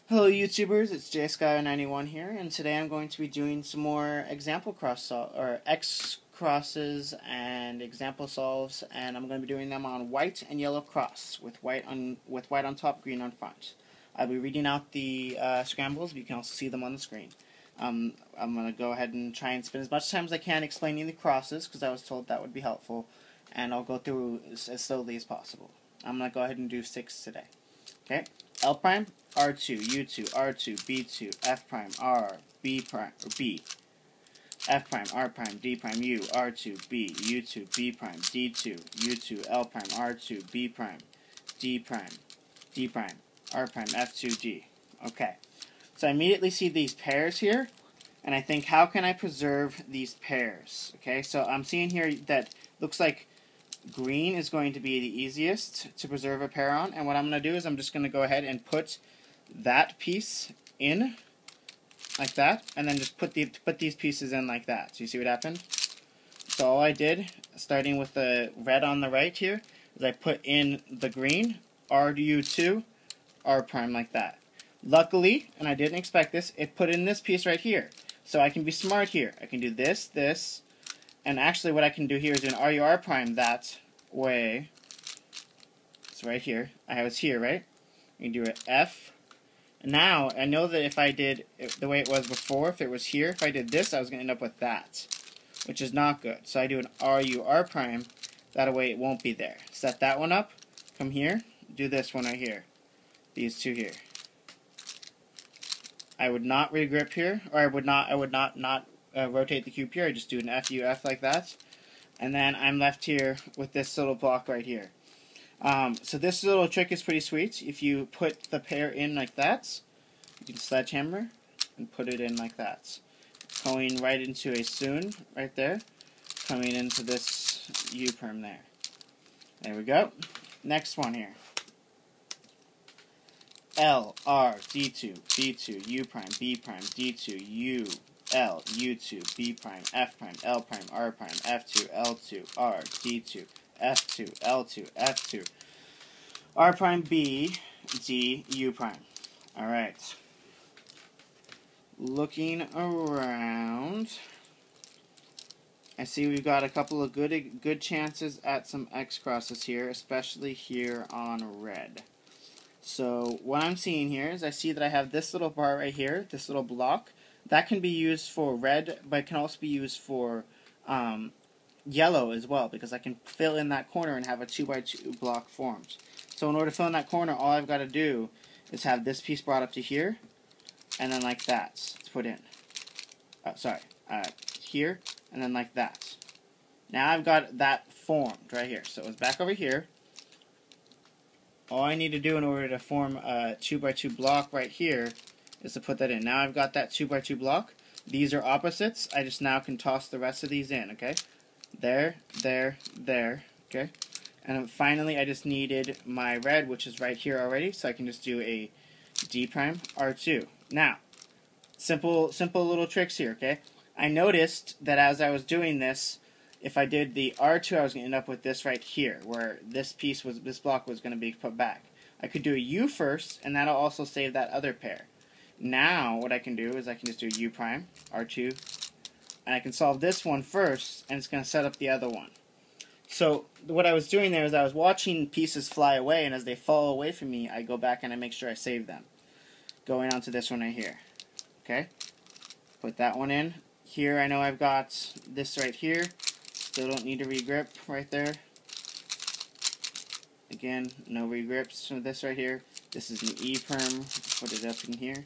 Hello YouTubers, it's JSky91 here, and today I'm going to be doing some more example X crosses and example solves, and I'm going to be doing them on white and yellow cross with white on top, green on front. I'll be reading out the scrambles, but you can also see them on the screen. I'm going to go ahead and try and spend as much time as I can explaining the crosses because I was told that would be helpful, and I'll go through as slowly as possible. I'm going to go ahead and do 6 today. Okay, L prime, R2, U2, R2, B2, F prime, R, B prime, or B, F prime, R prime, D prime, U, R2, B, U2, B prime, D2, U2, L prime, R2, B prime, D prime, D prime, R prime, F2, G. Okay, so I immediately see these pairs here, and I think, how can I preserve these pairs? Okay, so I'm seeing here that looks like green is going to be the easiest to preserve a pair on, and what I'm going to do is I'm just going to go ahead and put that piece in like that, and then just put these pieces in like that. So you see what happened? So all I did, starting with the red on the right here, is I put in the green, RU2, R prime like that. Luckily, and I didn't expect this, it put in this piece right here. So I can be smart here. I can do this, this, and actually what I can do here is do an RUR prime that way. It's right here. I have it here, right? You can do an F. Now, I know that if I did it the way it was before, if it was here, if I did this, I was going to end up with that, which is not good. So I do an RUR prime. That way it won't be there. Set that one up. Come here. Do this one right here. These two here. I would not regrip here, or I would not rotate the cube here. I just do an FUF like that, and then I'm left here with this little block right here. So this little trick is pretty sweet. If you put the pair in like that, you can sledgehammer and put it in like that, going right into a soon right there, coming into this U perm there. There we go. Next one here. L, R, D2, B2, U prime, B prime, D2, U, L, U2, B prime, F prime, L prime, R prime, F2, L2, R, D2, F2, L2, F2, R prime, B, D, U prime. Alright. Looking around, I see we've got a couple of good chances at some X crosses here, especially here on red. So what I'm seeing here is I see that I have this little bar right here, this little block. That can be used for red, but it can also be used for yellow as well, because I can fill in that corner and have a 2x2 block formed. So in order to fill in that corner, all I've got to do is have this piece brought up to here, and then like that to put in. Here, and then like that. Now I've got that formed right here. So it was back over here. All I need to do in order to form a 2x2 block right here is to put that in. Now I've got that 2x2 block. These are opposites. I just now can toss the rest of these in, okay? There, there, there, okay? And then finally I just needed my red, which is right here already, so I can just do a D prime R2. Now, simple little tricks here, okay? I noticed that as I was doing this, if I did the R2, I was going to end up with this right here, where this block was going to be put back. I could do a U first, and that'll also save that other pair. Now, what I can do is I can just do U prime, R2, and I can solve this one first, and it's going to set up the other one. So, what I was doing there is I was watching pieces fly away, and as they fall away from me, I go back and I make sure I save them. Going on to this one right here. Okay? Put that one in. Here, I know I've got this right here. Still don't need to regrip right there. Again, no regrips for this right here. This is an E perm. Put it up in here.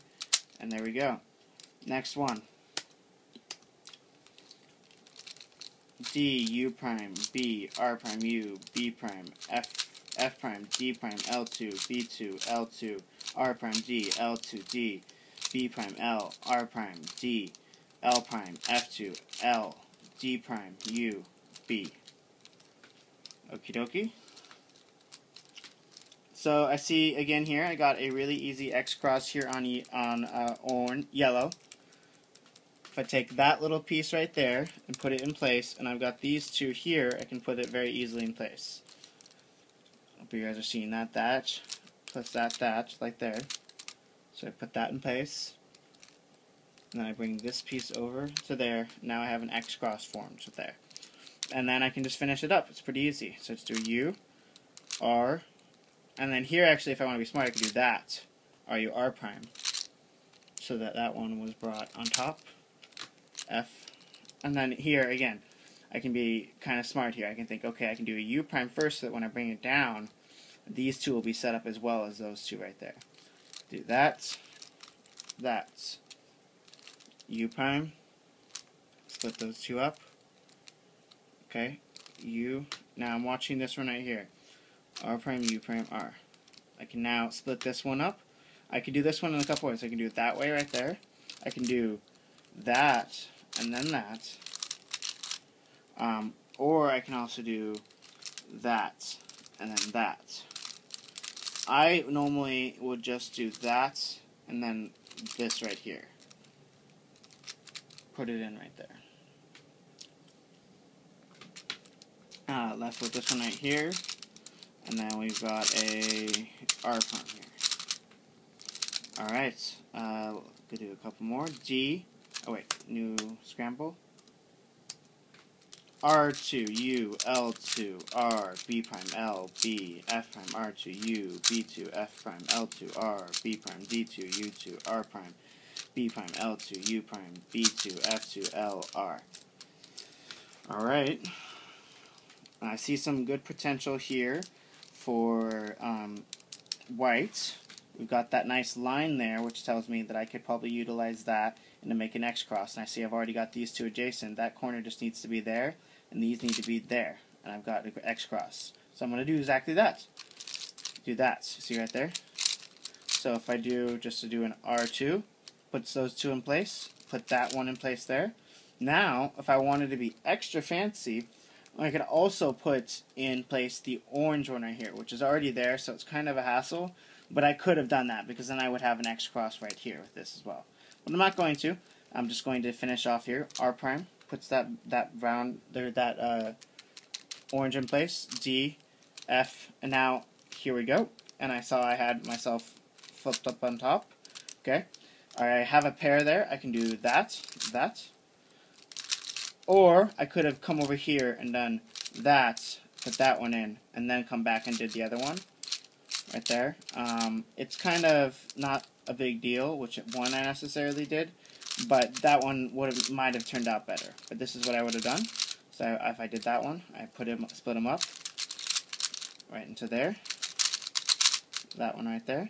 And there we go. Next one. D, U prime, B, R prime, U, B prime, F prime, D prime, L2, B2, L2, R prime, D, L2, D, B prime, L, R prime, D, L prime, F2, L, D prime, U, B. Okie dokie. So I see again here I got a really easy X cross here on yellow. If I take that little piece right there and put it in place, and I've got these two here, I can put it very easily in place. Hope you guys are seeing that plus that like there. So I put that in place, and then I bring this piece over to there. Now I have an X cross formed there. And then I can just finish it up. It's pretty easy. So let's do U, R, and then here actually if I want to be smart I could do that, RU R prime, so that that one was brought on top, F, and then here again I can be kind of smart here. I can think, okay, I can do a U prime first so that when I bring it down, these two will be set up as well as those two right there. Do that, that, U prime, split those two up, okay, U, now I'm watching this one right here, R prime, U prime, R. I can now split this one up. I can do this one in a couple ways. I can do it that way right there. I can do that and then that. Or I can also do that and then that. I normally would just do that and then this right here. Put it in right there. Left with this one right here. And then we've got a R prime here. Alright, we'll do a couple more. D, oh wait, new scramble. R2, U, L2, R, B prime, L, B, F prime, R2, U, B2, F prime, L2, R, B prime, D2, U2, R prime, B prime, L2, U prime, B2, F2, L, R. Alright, I see some good potential here for white. We've got that nice line there, which tells me that I could probably utilize that and to make an X cross. And I see I've already got these two adjacent. That corner just needs to be there, and these need to be there. And I've got an X cross. So I'm going to do exactly that. Do that. See right there? So if I do, just to do an R2, puts those two in place, put that one in place there. Now, if I wanted to be extra fancy, I could also put in place the orange one right here, which is already there, so it's kind of a hassle. But I could have done that, because then I would have an X cross right here with this as well. But I'm not going to. I'm just going to finish off here. R prime puts that round there, that orange in place. D, F, and now here we go. And I saw I had myself flipped up on top. Okay. I have a pair there. I can do that, that. Or I could have come over here and done that, put that one in, and then come back and did the other one. Right there. It's kind of not a big deal which one I necessarily did, but that one might have turned out better. But this is what I would have done. So if I did that one, I split them up right into there. That one right there.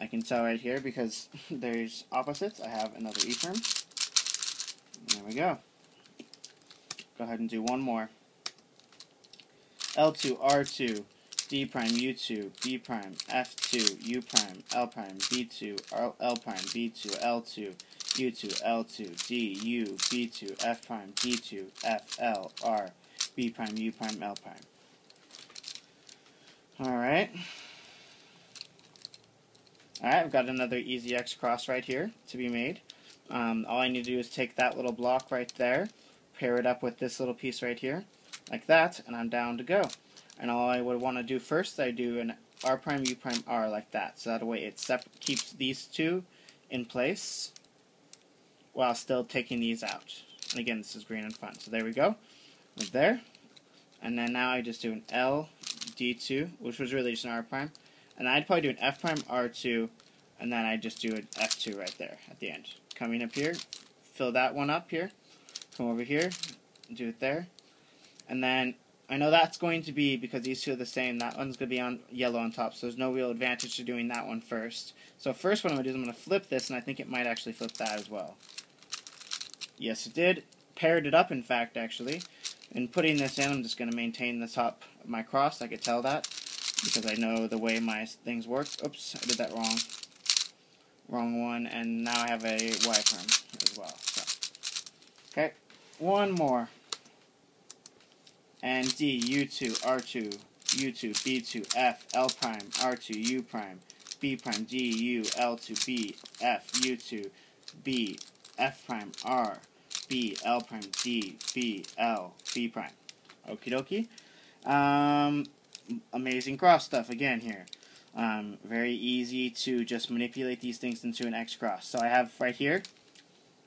I can tell right here because there's opposites. I have another E prime. There we go. Go ahead and do one more. L2, R2. D prime, U2, B prime, F2, U prime, L prime, B2, L prime, B2, L2, U2, L2, D, U, B2, F prime, D2, F, L, R, B prime, U prime, L prime. Alright. Alright, I've got another easy X cross right here to be made. All I need to do is take that little block right there, pair it up with this little piece right here, like that, and I'm down to go. And all I would want to do first, I do an R prime, U prime, R like that. So that way it keeps these two in place while still taking these out. And again, this is green and fun. So there we go. Right there. And then now I just do an L, D2, which was really just an R prime. And I'd probably do an F prime, R2, and then I just do an F2 right there at the end. Coming up here, fill that one up here. Come over here, do it there. And then I know that's going to be, because these two are the same, that one's going to be on yellow on top, so there's no real advantage to doing that one first. So first what I'm going to do is I'm going to flip this, and I think it might actually flip that as well. Yes, it did. Paired it up, in fact, actually. In putting this in, I'm just going to maintain the top of my cross. I could tell that, because I know the way my things work. Oops, I did that wrong. Wrong one, and now I have a Y prime as well. So. Okay, one more. And D, U2, R2, U2, B2, F, L prime, R2, U prime, B prime, D, U, L2, B, F, U2, B, F prime, R, B, L prime, D, B, L, B prime. Okie dokie. Amazing cross stuff again here. Very easy to just manipulate these things into an X cross. So I have right here,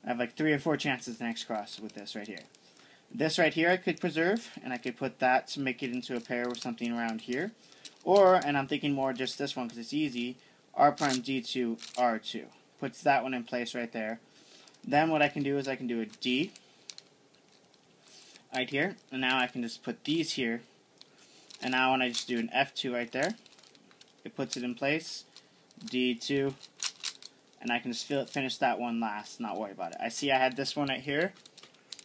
I have like 3 or 4 chances an X cross with this right here. This right here I could preserve, and I could put that to make it into a pair with something around here. Or, and I'm thinking more just this one because it's easy, R prime D2 R2. Puts that one in place right there. Then what I can do is I can do a D right here, and now I can just put these here. And now when I just do an F2 right there, it puts it in place, D2, and I can just finish that one last, not worry about it. I see I had this one right here.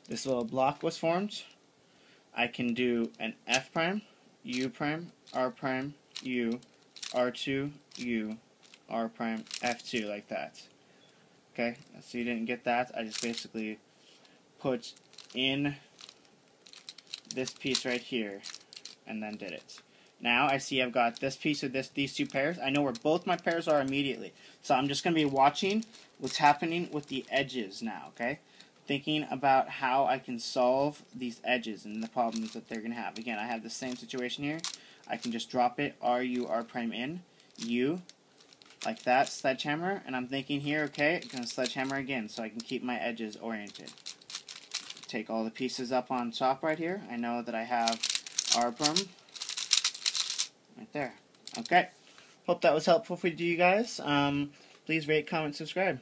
This little block was formed. I can do an F prime, U prime, R prime, U, R2, U, R prime, F2, like that. Okay, so you didn't get that. I just basically put in this piece right here and then did it. Now I see I've got this piece of these 2 pairs. I know where both my pairs are immediately. So I'm just going to be watching what's happening with the edges now, okay? Thinking about how I can solve these edges and the problems that they're going to have. Again, I have the same situation here. I can just drop it, R, U, R prime in, U, like that, sledgehammer. And I'm thinking here, okay, I'm going to sledgehammer again so I can keep my edges oriented. Take all the pieces up on top right here. I know that I have R prime right there. Okay. Hope that was helpful for you guys. Please rate, comment, subscribe.